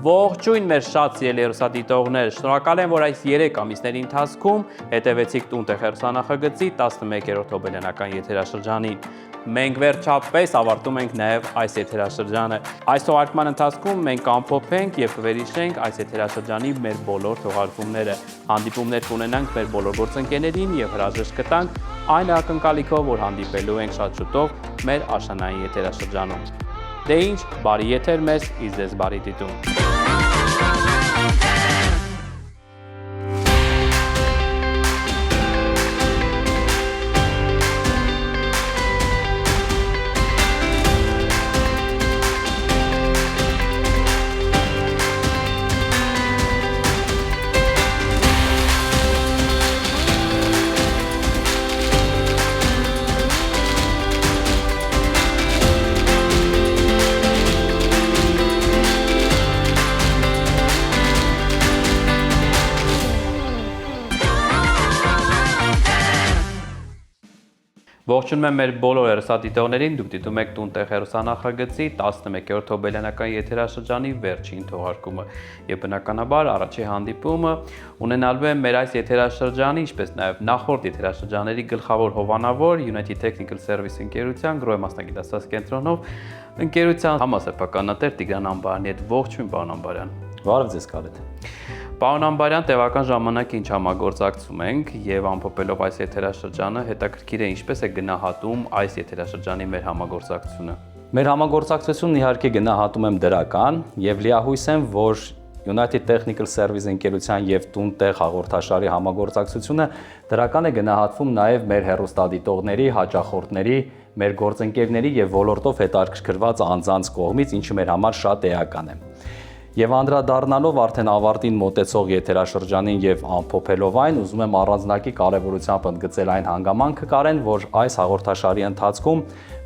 Ողջույն մեր շատ սիրելի հեռուստադիտողներ, շնորհակալ եմ, որ այս 3 ամիսների ընթացքում հետևեցիք Տուն-տեղ հեռուստանախագծի 11-րդ հոբելյանական եթերաշրջանին։ Մենք վերջապես ավարտում ենք նաև այս եթերաշրջանը։ Այս թողարկման ընթացքում մենք կամփոփենք եւ կվերիչենք այս եթերաշրջանի մեր բոլոր թողարկումները։ Հանդիպումներ կունենանք մեր բոլոր գործընկերներին եւ հրաժեշտ կտանք այն ակնկալիքով, որ հանդիպելու ենք շատ շուտով մեր աշնանային եթերաշրջանում։ Դե ինչ, բարի եթեր մեզ, իսկ ձեզ բարի դիտում։ Ողջունում եմ մեր բոլոր հեռուստադիտողներին, դուք դիտում եք Տուն-տեղ հեռուստանախագծի 11-րդ հոբելյանական եթերաշրջանի վերջին թողարկումը եւ բնականաբար առաջի հանդիպումը ունենալու է մեր այս եթերաշրջանի, ինչպես նաեւ նախորդ եթերաշրջանների գլխավոր հովանավոր United Technical Service ընկերության գրոհի մասնագիտացած կենտրոնով ընկերության համասեփականատեր Տիգրան Ամբարյանի հետ։ Ողջույն, պարոն Ամբարյան։ Բարև ձեզ, Կարետ։ Պարոն Ամբարյան, տևական ժամանակ ինչ համագործակցում ենք եւ ամփոփելով այս եթերաշրջանը, հետաքրքիր է ինչպես է գնահատում այս եթերաշրջանի մեր համագործակցությունը։ Մեր համագործակցությունն իհարկե գնահատում եմ դրական եւ լիահույս եմ, որ United Technical Service ընկերության եւ Տուն-տեղ հաղորդաշարի համագործակցությունը դրական է գնահատվում նաեւ մեր հեռուստադիտողների, հաճախորդների, մեր գործընկերների եւ ոլորտով հետաքրքրված անձանց կողմից, ինչը մեր համար շատ էական է։ Եվ անդրադառնալով արդեն ավարտին մոտեցող եթերաշրջանին եւ ամփոփելով այն, ուզում եմ առանձնակի կարեւորությամբ ընդգծել այն հանգամանքը, Կարեն, որ այս հաղորդաշարի ընթացքում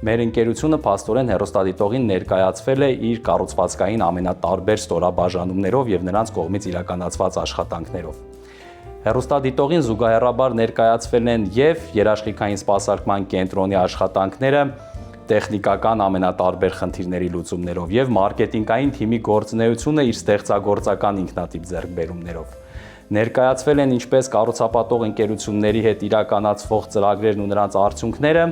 մեր ընկերությունը փաստորեն հեռուստադիտողին ներկայացվել է իր կառուցվածքային ամենատարբեր ստորաբաժանումներով եւ նրանց կողմից իրականացված աշխատանքներով։ Հեռուստադիտողին զուգահեռաբար ներկայացվել են եւ երաշխիքային սպասարկման կենտրոնի աշխատանքները, տեխնիկական ամենատարբեր խնդիրների լուծումներով եւ մարքեթինգային թիմի գործունեությունը իր ստեղծագործական ինքնատիպ ձեռքբերումներով։ Ներկայացվել են ինչպես կառուցապատող ընկերությունների հետ իրականացվող ծրագրերն ու նրանց արդյունքները,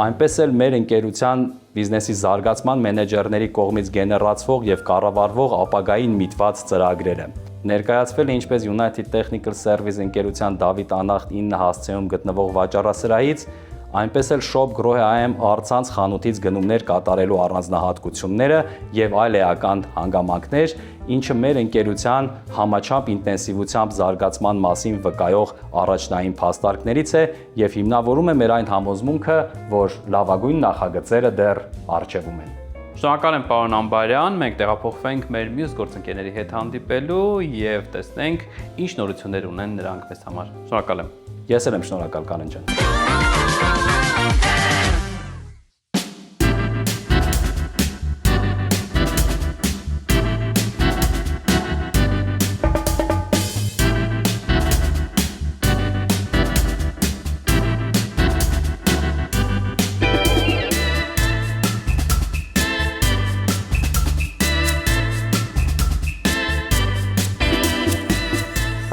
այնպես էլ մեր ընկերության բիզնեսի զարգացման մենեջերների կողմից գեներացվող եւ կառավարվող ապագային միտված ծրագրերը։ Ներկայացվել է ինչպես United Technical Service ընկերության Դավիթ Անախտ 9 հասցեում գտնվող վաճառասրահից, այնպես էլ Shop Grohe AM առցանց խանութից գնումներ կատարելու առանձնահատկությունները եւ այլ էական հանգամանքներ, ինչը մեր ընկերության համաչափ ինտենսիվությամբ զարգացման մասին վկայող առաջնային փաստարկներից է եւ հիմնավորում է մեր այն համոզմունքը, որ լավագույն նախագծերը դեռ առջևում են։ Շնորհակալ եմ, պարոն Ամբարյան, մենք տեղափոխվենք մեր մյուս գործընկերների հետ հանդիպելու եւ տեսնենք ինչ նորություններ ունեն նրանք մեզ համար։ Շնորհակալ եմ։ Ես էլ եմ շնորհակալ, Կարեն ջան։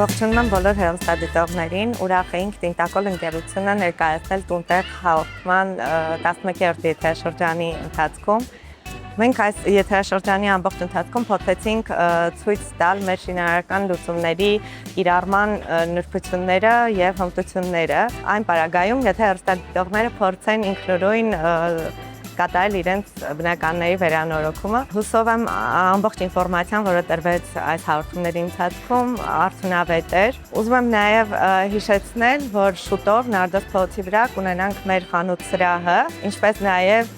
Ողջունում եմ բոլոր հեռուստադիտողներին, ուրախ ենք Տինտակոլ ընկերությունը ներկայացնել Տուն-տեղ հաղորդման 11-րդ եթերաշրջանի ընթացքում։ Մենք այս եթերաշրջանի ամբողջ ընթացքում փորձեցինք ցույց տալ մեր շինարարական լուծումների կիրառման նրբությունները եւ հմտությունները։ Այն պարագայում, եթե հեռուստադիտողները փորձեն ինքնուրույն կատարել իրենց բնականների վերանորոգումը։ Հուսով եմ ամբողջ ինֆորմացիան, որը տրվեց այս հաղորդումների ընթացքում, արդյունավետ էր։ Ուզում եմ նաև հիշեցնել, որ շուտով Նարդոս փողոցի վրա կունենանք մեր խանութ սրահը, ինչպես նաև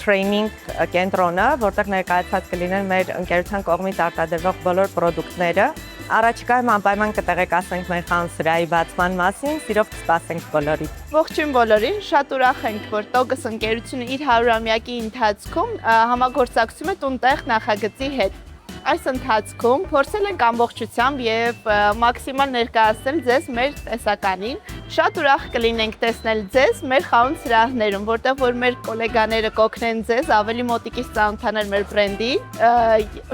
տրեյնինգ կենտրոնը, որտեղ ներկայացված կլինեն մեր ընկերության կողմից արտադրվող բոլոր պրոդուկտները։ Առաջիկայում անպայման կտեղեկացնենք մեր խանութ սրահի բացման մասին, սիրով կսպասենք բոլորիդ։ Ողջույն բոլորին, շատ ուրախ ենք, որ Տոգս ընկերությունը իր 100-ամյակի ընթացքում համագործակցում է տուն-տեղ նախագծի հետ։ Այս ընթացքում փորձել ենք ամբողջությամբ եւ մաքսիմալ ներկայացնել ձեզ մեր տեսականին։ Շատ ուրախ կլինենք տեսնել ձեզ մեր խանութ սրահներում, որտեղ որ մեր գոլեգաները կօգնեն ձեզ ավելի մոտիկից ծանոթանալ մեր բրենդի,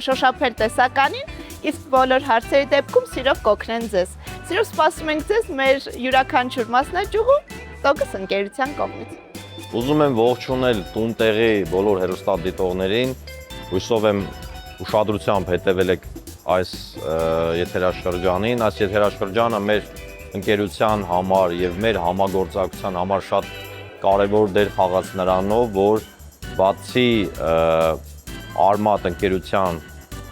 շոշափել տեսականին, իսկ բոլոր հարցերի դեպքում սիրով կօգնեն ձեզ։ Սիրով սպասում ենք ձեզ մեր յուրաքանչյուր մասնաճյուղում Տոգս ընկերության կողմից։ Ուզում եմ ողջունել տուն-տեղի բոլոր հեռուստադիտողներին, հույսով եմ ուշադրությամբ հետևել եք այս եթերաշրջանին, այս եթերաշրջանը մեր ընկերության համար եւ մեր համագործակցության համար շատ կարեւոր դեր խաղաց նրանով, որ բացի Արմատ ընկերության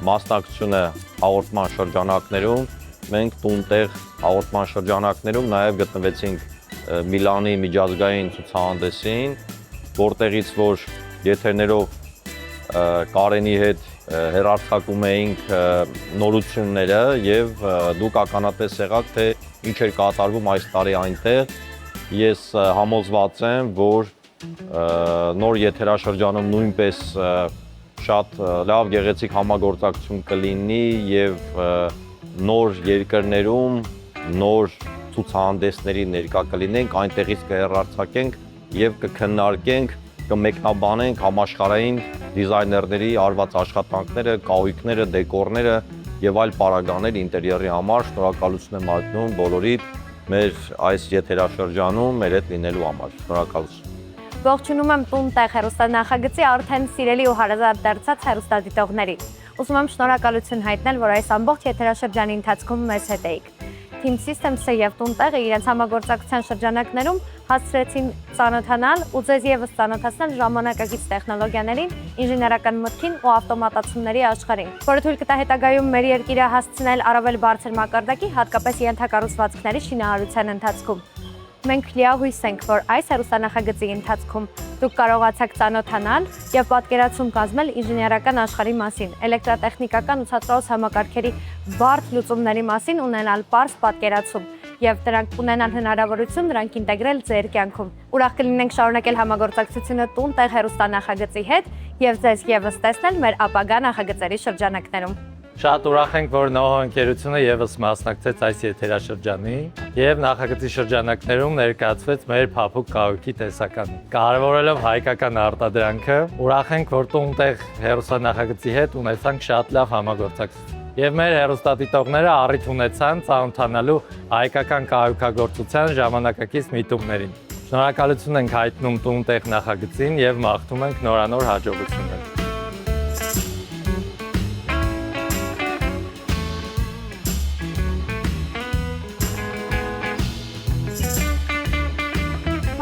մասնակցությունը հաղորդման շրջանակներում, մենք տուն-տեղ հաղորդման շրջանակներում նաեւ գտնվեցինք Միլանի միջազգային ցուցահանդեսին, որտեղից որ եթերներով Կարենի հետ հեռարձակում էինք նորությունները եւ դուք ականատես եղաք, թե ինչ էր կատարվում այս տարի այնտեղ։ Ես համոզված եմ, որ նոր եթերաշրջանում նույնպես շատ լավ գեղեցիկ համագործակցություն կլինի եւ նոր երկրներում նոր ցուցահանդեսների ներկա կլինենք, այնտեղից կհեռարձակենք եւ կքննարկենք, կմեկնաբանենք համաշխարհային դիզայներների արված աշխատանքները, կահույքները, դեկորները եւ այլ պարագաներ ինտերիերի համար։ Շնորհակալություն եմ հայտնում բոլորիդ մեր այս եթերաշրջանում մեր հետ լինելու համար։ Շնորհակալություն։ Ողջունում եմ տուն-տեղ հեռուստանախագծի արդեն սիրելի ու հարազատ դարձած հեռուստադիտողներին։ Ուզում եմ շնորհակալություն հայտնել, որ այս ամբողջ եթերաշրջանի ընթացքում մեզ հետ էիք։ Team Systems-ը եւ տուն-տեղը իրենց համագործակցության շրջանակներում հասցրեցին ծանոթանալ ու ձեզ եւս ծանոթացնել ժամանակակից տեխնոլոգիաներին, ինժեներական մտքին ու ավտոմատացումների աշխարհին, որը թույլ կտա հետագայում մեր երկիրը հասցնել առավել բարձր մակարդակի, հատկապես ենթակառուցվածքների շինարարության ընթացքում։ Մենք լիահույս ենք, որ այս հեռուստանախագծի ընթացքում դուք կարողացաք ծանոթանալ եւ պատկերացում կազմել ինժեներական աշխարհի մասին, էլեկտրատեխնիկական ու ցածրահոս համակարգերի բարդ լուծումների մասին ունենալ պարզ պատկերացում եւ դրանք ունենալ հնարավորություն դրանք ինտեգրել ձեր կյանքում։ Ուրախ կլինենք շարունակել համագործակցությունը տուն-տեղ հեռուստանախագծի հետ եւ ձեզ եւս տեսնել մեր ապագա նախագծերի շրջանակներում։ Շատ ուրախ ենք, որ ՆՕՀ ընկերությունը եւս մասնակցեց այս եթերաշրջանի եւ նախագծի շրջանակներում ներկայացվեց մեր փափուկ կահույքի տեսականը։ Կարևորելով հայկական արտադրանքը, ուրախ ենք, որ տուն-տեղ հեռուստանախագծի հետ ունեցանք շատ լավ համագործակցություն։ Եվ մեր հեռուստադիտողները առիթ ունեցան ծանոթանալու հայկական կահույքագործության ժամանակակից միտումներին։ Շնորհակալություն ենք հայտնում տուն-տեղ նախագծին եւ մաղթում ենք նորանոր հաջողություններ։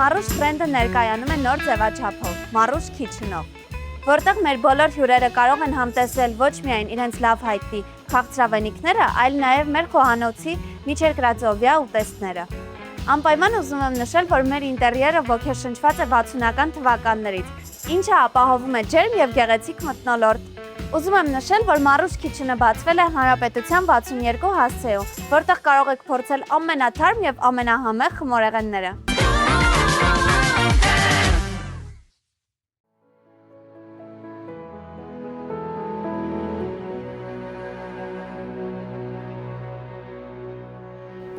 Մարուշ բրենդը ներկայանում է նոր ձևաչափով՝ Մարուշ Kitchen-ով, որտեղ մեր բոլոր հյուրերը կարող են համտեսել ոչ միայն իրենց լավ հայտնի քաղցրավենիքները, այլ նաև մեր խոհանոցի միջերկրածովյա ուտեստները։ Անպայման ուզում եմ նշել, որ մեր ինտերիերը ոգեշնչված է 60-ական թվականներից, ինչը ապահովում է ջերմ եւ գեղեցիկ մթնոլորտ։ Ուզում եմ նշել, որ Մարուշ Kitchen-ը բացվել է Հանրապետության 62 հասցեում, որտեղ կարող եք փորձել ամենաթարմ եւ ամենահամեղ խմորեղենները։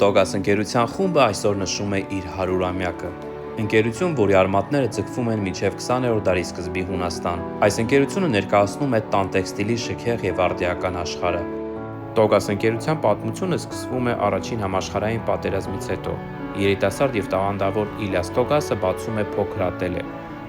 Տոգաս ընկերության խումբը այսօր նշում է իր 100-ամյակը։ Ընկերություն, որի արմատները ձգվում են մինչև 20-րդ դարի սկզբի Հունաստան։ Այս ընկերությունը ներկայացնում է տան տեքստիլի շքեղ եւ արդիական աշխարհը։ Տոգաս ընկերության պատմությունը սկսվում է առաջին համաշխարհային պատերազմից հետո։ Երիտասարդ եւ տաղանդավոր Իլյաս Տոգասը բացում է փոքր ատելյե,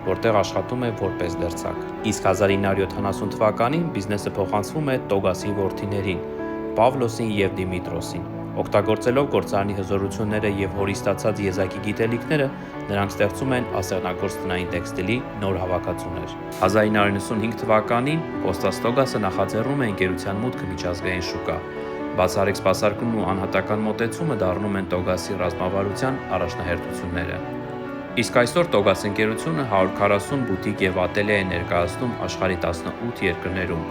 որտեղ աշխատում է որպես դերձակ։ Իսկ 1970 թվականին բիզնեսը փոխանցվում է Տոգասի որդիներին՝ Պավլոսին եւ Դիմիտրոսին։ Օգտագործելով գործարանի հզորությունները եւ հորի ստացած եզակի գիտելիքները, նրանք ստեղծում են ասեղնագործ տնային տեքստիլի նոր հավաքածուներ։ 1995 թվականին Կոստաս Տոգասը նախաձեռնում է ընկերության մուտքը միջազգային շուկա։ Բացառիկ սպասարկումն ու անհատական մոտեցումը դառնում են Տոգասի ռազմավարության առաջնահերթությունները։ Իսկ այսօր Տոգաս ընկերությունը 140 բուտիկ եւ ատելյե է ներկայացնում աշխարհի 18 երկրներում։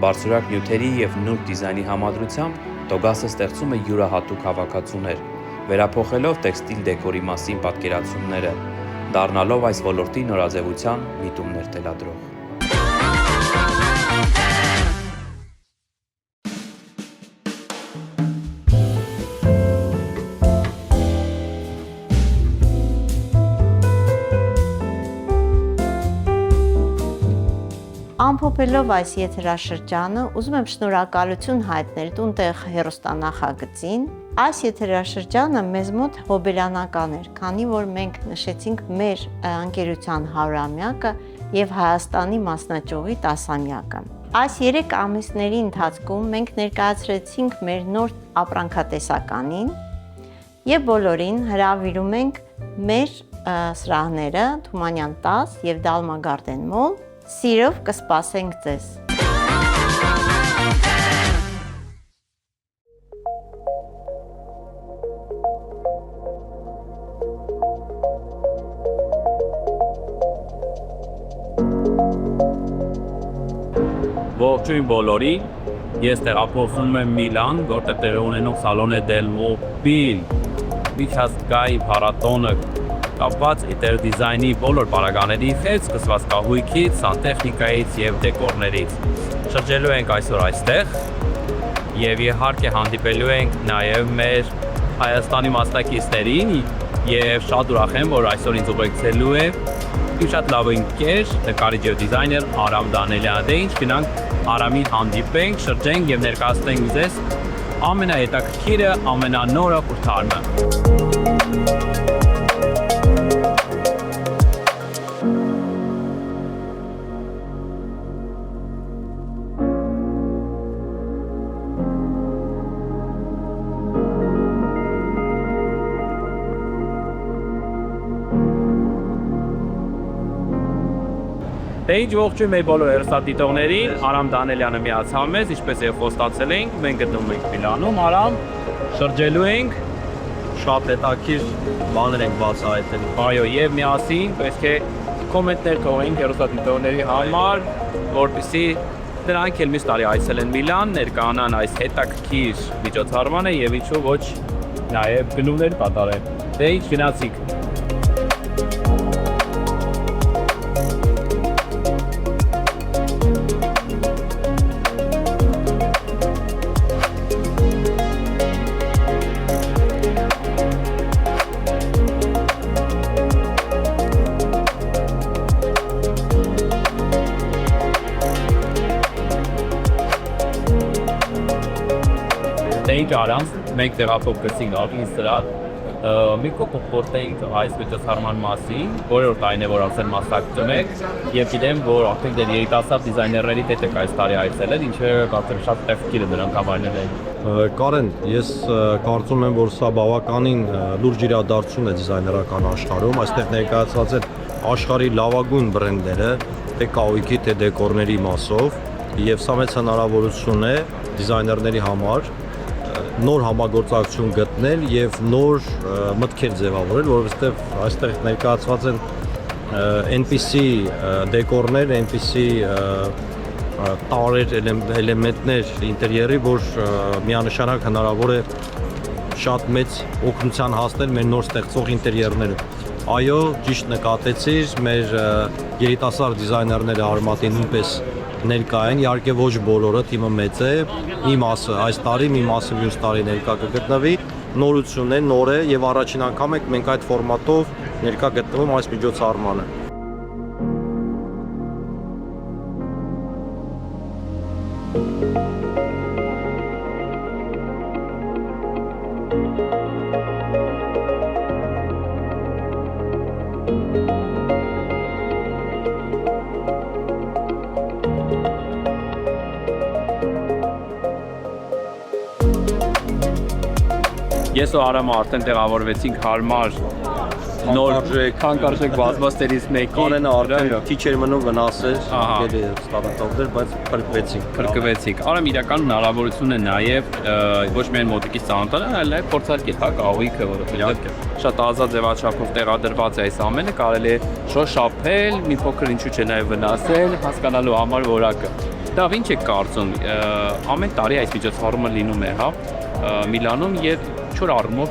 Բարձրորակ նյութերի եւ նուրբ դիզայնի համադրությամբ Տոգասը ստեղծում է յուրահատուկ հավաքածուներ, վերափոխելով տեքստիլ դեկորի մասին պատկերացումները, դառնալով այս ոլորտի նորաձևության միտումներ թելադրող։ Ամփոփելով այս եթերաշրջանը, ուզում եմ շնորհակալություն հայտնել տուն-տեղ հեռուստանախագծին։ Այս եթերաշրջանը մեզ մոտ հոբելյանական էր, քանի որ մենք նշեցինք մեր ընկերության 100-ամյակը եւ Հայաստանի մասնաճյուղի 10-ամյակը։ Այս 3 ամիսների ընթացքում մենք ներկայացրեցինք մեր նոր ապրանքատեսականին եւ բոլորին հրավիրում ենք մեր սրահները Թումանյան 10 եւ Դալմա Garden Mall։ Սիրով կսպասենք ձեզ։ Ողջույն բոլորին, ես տեղափոխվում եմ Միլան, որտեղ տեղի ունենող Salone del Mobile միջազգային փառատոնը կապված ինտերդիզայնի բոլոր պարագաների հետ, սկսված կահույքից, սանտեխնիկայից եւ դեկորներից։ Շրջելու ենք այսօր այստեղ եւ իհարկե հանդիպելու ենք նաեւ մեր Հայաստանի մասնակիցներին եւ շատ ուրախ եմ, որ այսօր ինձ ուղեկցելու է իմ շատ լավ ընկեր, նկարիչ եւ դիզայներ Արամ Դանելյանը։ Դե ինչ գնանք Արամին հանդիպենք, շրջենք եւ ներկայացնենք ձեզ ամենահետաքրքիրը, ամենանորը ու թարմը։ Դե ինչ ողջույն մեր բոլոր հեռուստադիտողներին, Արամ Դանելյանը միացավ մեզ, ինչպես եւ խոստացել ենք, մենք գտնվում ենք Միլանում, Արամ, շրջելու ենք, Շատ հետաքրքիր բաներ ենք բացահայտել։ այո, եւ միասին պետք է կոմենտներ թողենք հեռուստադիտողների համար, որպեսզի նրանք էլ միշտ տարի այցելեն Միլան, ներկայանան այս հետաքրքիր միջոցառմանը եւ ինչու ոչ նաեւ գնումներ կատարեն։ Դե ինչ գնացիք։ Ինչ Արամ, մենք տեղափոխվեցինք աղին սրահ, մի փոխվեցինք այս միջոցառման մասին, որը տարին է որ արդեն մասնակցում եք, եւ գիտեմ, որ արդեն դեր երիտասարդ դիզայներների հետ եք այս տարի այցելել, ինչը կարծեմ շատ տեխնիկիր է դրանք համարնել են։ Կարեն, ես կարծում եմ, որ սա բավականին լուրջ իրադարձություն է դիզայներական աշխարհում, այստեղ ներկայացված են աշխարհի լավագույն բրենդները, թե կահույքի, թե դեկորների մասով, եւ սա մեծ հնարավորություն է դիզայներների համար նոր համագործակցություն գտնել եւ նոր մտքեր ձևավորել, որովհետեւ այստեղ ներկայացված են NPC դեկորներ, NPC տարեր էլեմենտներ ինտերիերի, որ միանշանակ հնարավոր է շատ մեծ օգնության հասնել մեր նոր ստեղծող ինտերիերները։ Այո, ճիշտ նկատեցիր, մեր երիտասարդ դիզայներները արմատի նույնպես ներկա են, իհարկե ոչ բոլորը, թիմը մեծ է, մի մասը այս տարի, մի մասը մյուս տարի ներկա կգտնվի, նորություն է, նոր է եւ առաջին անգամ ենք մենք այդ ֆորմատով ներկա գտնվում այս միջոցառմանը։ Ես ու Արամը արդեն տեղավորվեցինք հարմար նոր քանկարժեք բազմաստերից մեկի Կանենը արդեն քիչ էր մնում վնասեր, Ահա։ ստարտափներ, բայց փրկվեցինք։ Փրկվեցիք։ Արամ իրական հնարավորություն է նաև ոչ միայն մոտիկից ծանոթանալ, այլ նաև փորձարկել, հա, կահույքը, որովհետև շատ ազատ ձևաչափով տեղադրված է այս ամենը, կարելի է շոշափել, մի փոքր ինչու՞ չէ նաև վնասել, հասկանալու համար որակը։ Դա ինչ է կարծում, ամեն տարի այս միջոցառումը լինում է, հա, Միլանում եւ չոր առումով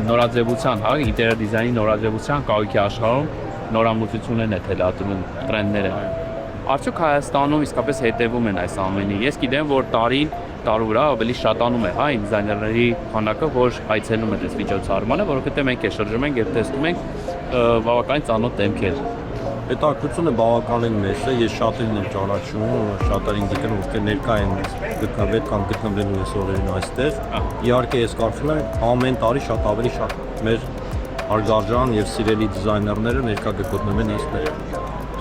նորաձևության, հա, ինտերիեր դիզայնի նորաձևության կահույքի աշխարհում նորամուծություններն է թելադրում տրենդները։ Արդյոք Հայաստանում իսկապես հետևում են այս ամենի։ Ես գիտեմ, որ տարուրա ավելի շատանում է, հա, այն դիզայներների քանակը, որ այցելում են այս միջոցառմանը, որովհետեւ մենք է շրջում ենք եւ տեսնում ենք բավականին ծանոթ դեմքեր։ Հետաքրությունը բավականին մեծ է, ես շատերին եմ ճանաչում, շատերին գիտեմ, ովքեր ներկա են գտնվել կամ գտնվելու այս օրերին այստեղ։ Իհարկե ես կարծում եմ ամեն տարի ավելի շատ մեր հարգարժան եւ սիրելի դիզայներները ներկա կգտնվեն այստեղ։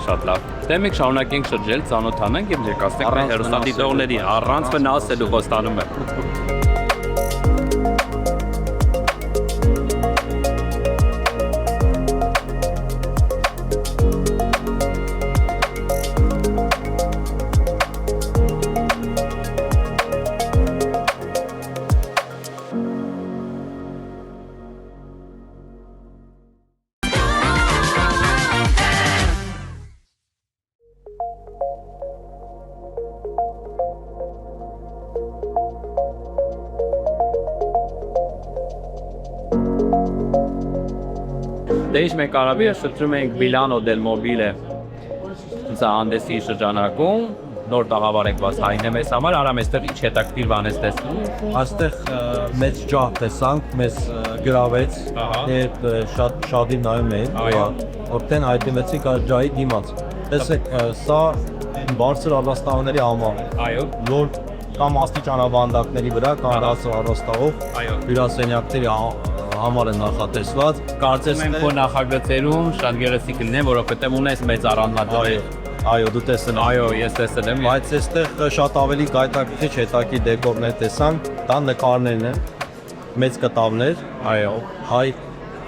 Շատ լավ։ Դե մենք շարունակենք շրջել, ծանոթանանք եւ ներկայացնենք մեր հեռուստադիտողներին առանց վնասելու խոստանում եմ։ Դե ինչ մենք արաբի շրջում ենք Milano del Mobile ցուցահանդեսի շրջանակում, նոր տաղավարեկված հայն է մեզ համար, արամ այստեղ ինչ հետաքրքիր բան ես տեսնում։ Այստեղ մեծ ջահ տեսանք, մեզ գրավեց, երբ շատի նայում էին, որտեն հայտնվեցինք այս ջահի դիմաց։ Տեսեք, սա բարձր առաստաղների համար, Այո։ որ կամ աստիճանաբանդակների վրա կամ առաստաղով հյուրասենյակների համար է նախատեսված։ Կարծես եմ որ նախագծերում շատ գեղեցիկ լինեն, որովհետև ունես մեծ առանձնահատկություններ։ Այո, դու տեսել ես։ Այո, ես տեսել եմ։ Բայց այստեղ շատ ավելի գայթակղիչ հետաքի դեկորներ տեսանք, դա նկարներն են, մեծ կտավներ, Այո։ հայ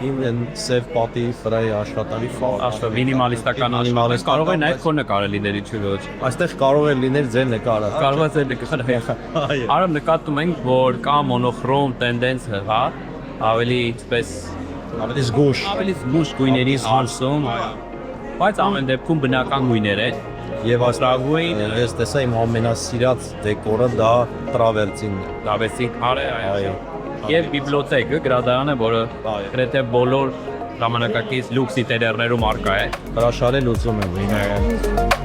իմ սև պատի վրայի աշխատանի Աշտը մինիմալիստական աշխատանք կարող է նաև քո նկարը լինել ինչու՞ ոչ։ Այստեղ կարող է լինել ձեր նկարը։ Կարող է ձեր նկարը։ Այո։ Արամ նկատում ենք, որ կա մոնոխրոմ տենդենսը, հա, ավելի ինչպես Ավելի զգուշ։ ավելի զգուշ գույների հարցում, բայց ամեն դեպքում բնական գույներ են։ Եվ աստղային ես տեսա իմ ամենասիրած դեկորը դա տրավերտինն է։ Լավեցիկ քարը, այո։ Եվ բիբլիոթեկը, գրադարանը, որը գրեթե բոլոր ժամանակակից լյուքս ինտերիերներում առկա է։ Հրաշալի լուծում է։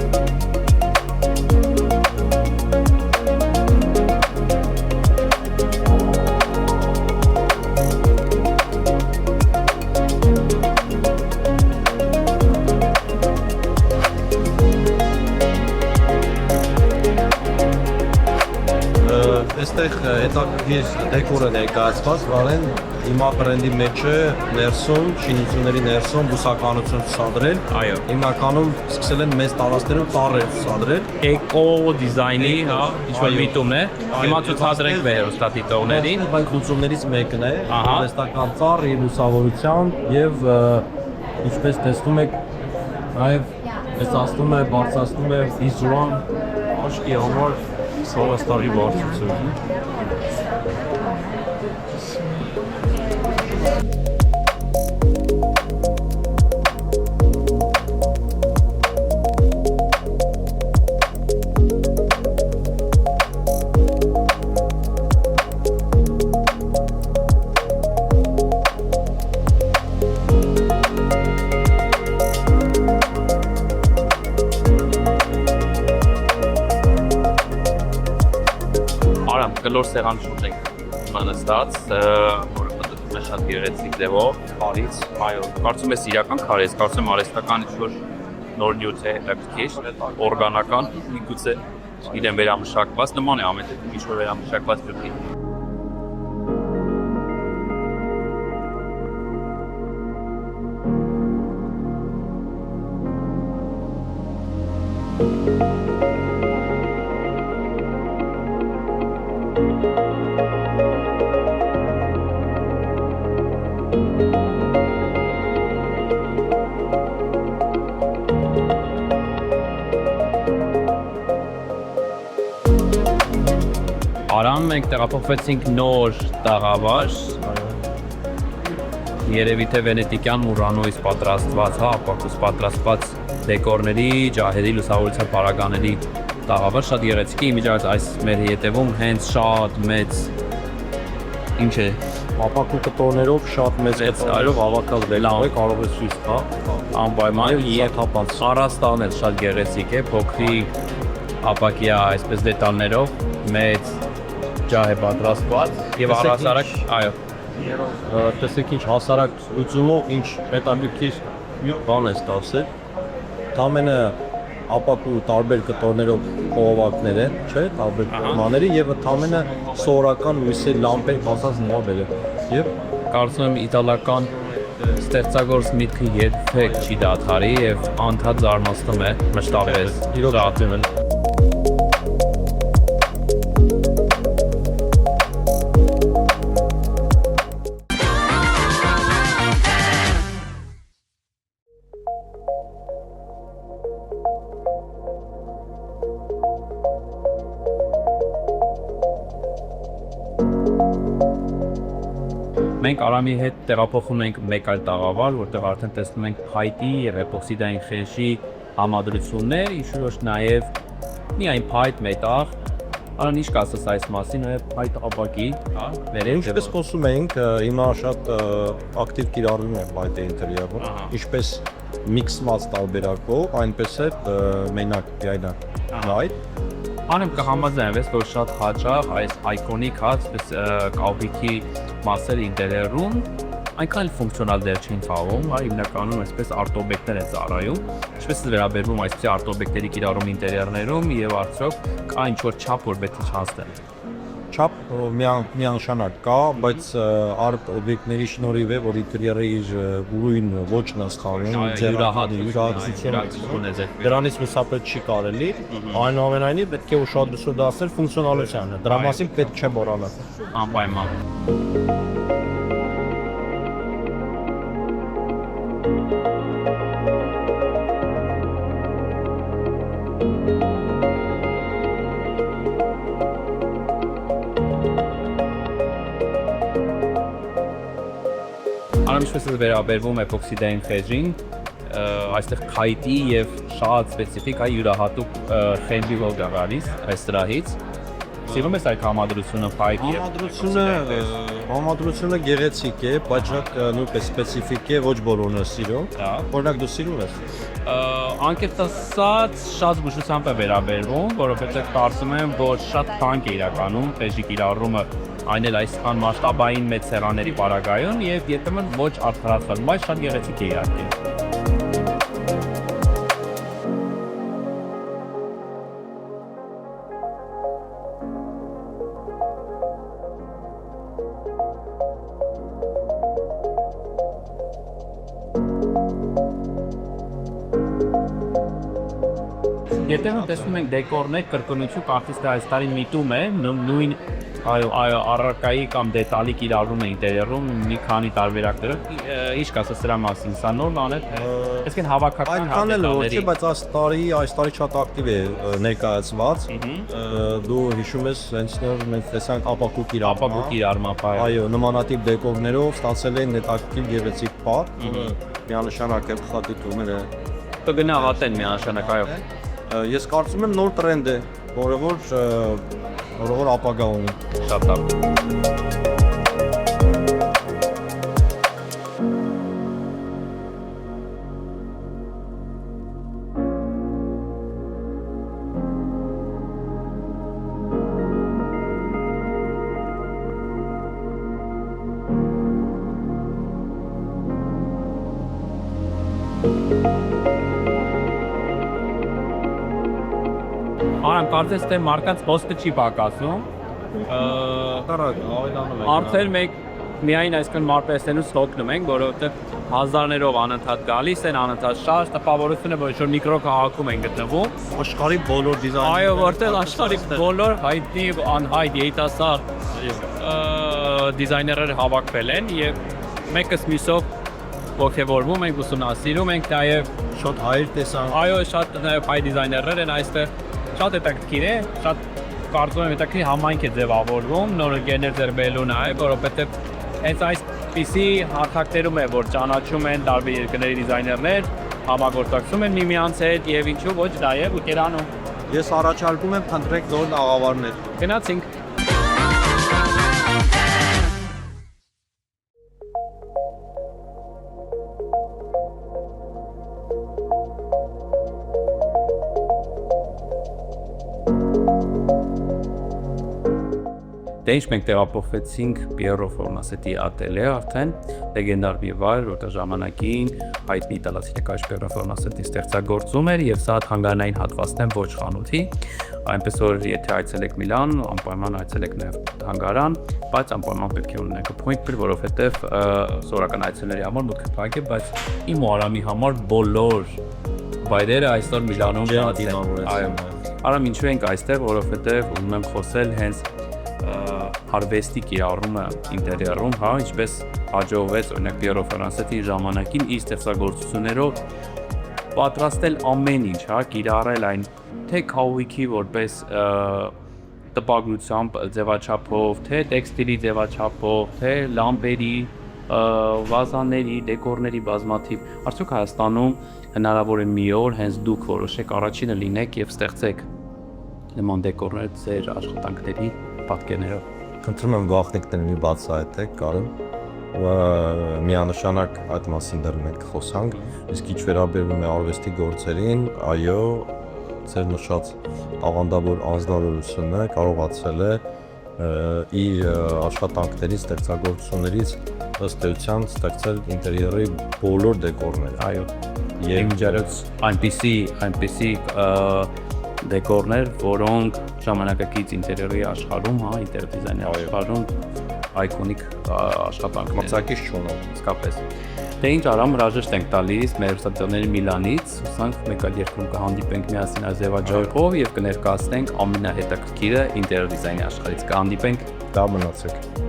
Այստեղ հետաքրքիր դեկոր է ներկայացված, վարեն հիմա բրենդի մեջ է ներսում, շինությունների ներսում բուսականություն ցուցադրել։ Այո։ Հիմնականում սկսել են մեծ տարածքներում ծառեր ցուցադրել։ Էկո դիզայնի, հա, ինչ-որ միտումն է։ Հիմա ցուցադրենք մեր հեռուստադիտողներին։ Բայց լուծումներից մեկն է, Ահա։ արհեստական ծառ եւ լուսավորությամբ եւ ինչպես տեսնում եք նաեւ մեծացնում է, բարձրացնում է վիզուալ աչքի համար սովեստարի բարձրությունը։ Կլոր սեղան շուրջ ենք նստած, որը մտնում է շատ գեղեցիկ ձևով, քարից, այո, կարծում ես իրական քար է, կարծում եմ արհեստական ինչ-որ նոր նյութ է, հետաքրքիր, օրգանական, միգուցե իրեն վերամշակված, նման է ամեն դեպքում ինչ-որ վերամշակված գրքի։ Արան մենք տեղափոխվեցինք նոր տաղավար։ Երևի թե վենետիկյան Մուրանոյից պատրաստված, ապակուս պատրաստված դեկորների, ջահերի, լուսավորության պարագաների տաղավար շատ գեղեցիկ է, իմիջիայլոց այս մեր հետևում հենց շատ մեծ ինչ է ապակու կտորներով շատ մեծ կտորներով հավաքած դելան կարող է ցույց տա անպայման եւ հապած առաստաղն էլ շատ գեղեցիկ է, փոքրիկ ապակյա այսպես դետալներով մեծ ջահ է պատրաստված եւ առհասարակ այո տեսեք ինչ հասարակ լուծումով ինչ հետաքրքիր բան է ստացել ամենը ապակու տարբեր կտորներով խողովակներ են, չէ՞, տարբեր կտորների եւ ամենը սովորական լույսի լամպեր բացած նավեր է։ Եվ կարծում եմ իտալական ստեղծագործ միտքը երբեք չի դադարի եւ անդադ զարմացնում է մշտապես իրոք շատում են։ Մենք Արամի հետ տեղափոխում ենք մեկ այլ տաղավար, որտեղ արդեն տեսնում ենք փայտի եւ էպոքսիդային խեշի համադրություններ, ինչու՞ նաեւ միայն փայտ մետաղ։ Արան ինչ կասես այս մասին, նաեւ փայտ ապակի, հա, վերել։ ինչպես խոսում էինք, հիմա շատ ակտիվ կիրառվում է փայտի ինտերիերում, ինչպես միքսված տարբերակով, այնպես էլ մենակ միայնակ light Անեմ կհամաձայնվես, որ շատ հաճախ այս այկոնիկ հացպես կապիկի մասերը ինտերիերում այնքան ֆունկցիոնալ դեր չեն խաղում, հա, հիմնականում այսպես արտոբյեկտներ են ծառայում, ինչպես է վերաբերվում այսպիսի արտոբյեկտերի կիրառում ինտերիերներում եւ արդյոք կա ինչ-որ չափ, որ պետք է չհասնել։ չափ միանշանակ կա, բայց արտ օբյեկտների շնորհիվ է, որ ինտերիերը իր ուրույն ոճն է սխալվում, յուրահատություն է ձեր։ Դրանից միսապես չի կարելի, այնուամենայնիվ պետք է ուշադրություն դարձնել ֆունկցիոնալությանը, դրա մասին պետք չէ մոռանալ։ Անպայման։ Ինչպես է վերաբերվում էպոքսիդային խեժին, այստեղ քայտի եւ շատ սպეციფიկ այ յուրահատուկ խենջի ոգ է գալիս այս սրահից։ Սիրում ես այդ համադրությունը փայտի։ Համադրությունը գեղեցիկ է, բայց շատ նույնպես սպეციფიկ է, ոչ բոլորն է սիրում։ Օրինակ դու սիրում ես։ Անկեղծ ասած, շատ զգուշությամբ է վերաբերվում, որովհետեւ կարծում եմ, որ շատ թանկ է իրականում խեժի կիրառումը այն էլ այսքան մասշտաբային մեծ սեղանների պարագայում եւ երբեմն ոչ արդարացված, բայց շատ գեղեցիկ է իհարկե։ Եթե տեսնում ենք դեկորներ, կրկնություն կարծես թե այս տարի միտում է, նույն առարկայի կամ դետալի կիրառում է ինտերիերում մի քանի տարբերակներով, ինչ կասես սրա մասին, սա նորմալ է, այսինքն հավաքական այնքան էլ ոչ է, բայց այս տարի շատ ակտիվ է ներկայացված։ Դու հիշում ես, հենց նոր մենք տեսանք ապակու կիրառմամբ, այո, նմանատիպ դեկորներով ստացել են հետաքրքիր գեղեցիկ պար, միանշանակ է փոխադիտումներ է։ կգնահատեն միանշանակ, այո։ Ես կարծում եմ նոր տրենդ է, որը որ ապագա ունի։ Շատ լավ։ Արամ, կարծես թե մարկանց ոսկը չի պակասում։ Արդեն մենք միայն այսքան մարպեսենուց հոգնում ենք, որովհետև հազարներով անընդհատ գալիս են, անընդհատ շարժ, տպավորությունը, որ ինչ-որ միկրոքաղաքում են գտնվում։ Աշխարհի բոլոր դիզայներները։ Այո, որտեղ աշխարհի բոլոր հայտնի անհայտ երիտասարդ դիզայներները հավաքվել են եւ մեկս մյուսով ողջևորվում ենք, ուսումնասիրում ենք, նաեւ շատ հայր տեսանք։ Այո, շատ նաեւ հայ դիզայներներ են այստեղ, շատ հետաքրքիր է, շատ կարծում եմ հետաքրքիր համայնք է ձևավորվում, նոր ընկերներ ձեռբերելու նաև, որովհետև հենց այսպիսի հարթակներում է, որ ճանաչում են տարբեր երկրների դիզայներներ, համագործակցում են միմյանց հետ եւ ինչու ոչ նաև ընկերանում։ Ես առաջարկում եմ փնտրեք նոր աղավարներ։ Գնացինք։ Դե ինչ մենք տեղափոխվեցինք Պիերո Ֆորնասետի ատելյե արդեն, լեգենդար մի վայր, որտեղ ժամանակին հայտնի իտալացի Պիերո Ֆորնասետի ստեղծագործում էր եւ սա հանգարանային հատվածն է ոչ խանութի, այնպես որ եթե այցելեք Միլան, անպայման այցելեք նաեւ հանգարան, բայց անպայման պետք է ունենաք appointment, որովհետեւ սովորական այցելների համար մուտքը փակ է, բայց իմ ու Արամի համար բոլոր վայրերը այսօր Միլանում այո։ Արամ ինչու ենք այստեղ, որովհետեւ ուզում եմ խոսել հենց արվեստի կիրառումը ինտերիերում, հա, ինչպես հաջողվեց օրինակ Պիերո Ֆրանսետի ժամանակին իր ստեղծագործություններով պատրաստել ամեն ինչ, հա, կիրառել այն թե քաուիքի որպես տպագրությամբ ձևաչափով, թե տեքստիլի ձևաչափով, թե լամպերի, վազաների, դեկորների բազմաթիվ։ Արդյոք Հայաստանում հնարավոր է մի օր հենց դուք որոշեք առաջինը լինեք եւ ստեղծեք նման դեկորներ ձեր աշխատանքների պատկերներով։ Խնդրում եմ գաղտնիքները մի բացահայտեք, կարեմ միանշանակ այդ մասին դեռ մենք խոսանք, իսկ ինչ վերաբերում է արվեստի գործերին, այո, ձեր նշած աղանդավոր անձնավորությունը կարողացել է իր աշխատանքներից, ստեղծագործություններից ըստ էության ստեղծել ինտերիերի բոլոր դեկորները։ Այո, Եվ ջերոց այնպիսի դեկորներ, որոնք ժամանակակից ինտերիերի աշխարհում, հա, ինտերիեր դիզայնի աշխարհում այկոնիկ աշխատանքներ մրցակից չունեն։ իսկապես։ Դե ինչ Արամ, հրաժեշտ ենք տալիս մեր ուսուցիչների Միլանից, հուսանք մեկ այլ երկրում կհանդիպենք միասին այս ձևաչափով եւ կներկայացնենք ամենահետաքրքիրը ինտերիեր դիզայնի աշխարհից։ Կհանդիպենք, Դա մնացեք։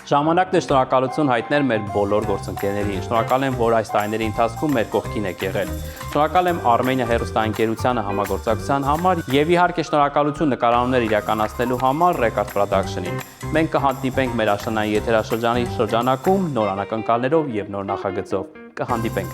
Ժամանակն է շնորհակալություն հայտնել մեր բոլոր գործընկերներին։ Շնորհակալ եմ, որ այս տարիների ընթացքում մեր կողքին եք եղել։ Շնորհակալ եմ Armenia հեռուստաընկերությանը համագործակցության համար եւ իհարկե շնորհակալություն նկարանումներ իրականացնելու համար Record Production-ին։ Մենք կհանդիպենք մեր աշնանային եթերաշրջանի շրջանակում նոր անակնկալներով եւ նոր նախագծով։ Կհանդիպենք։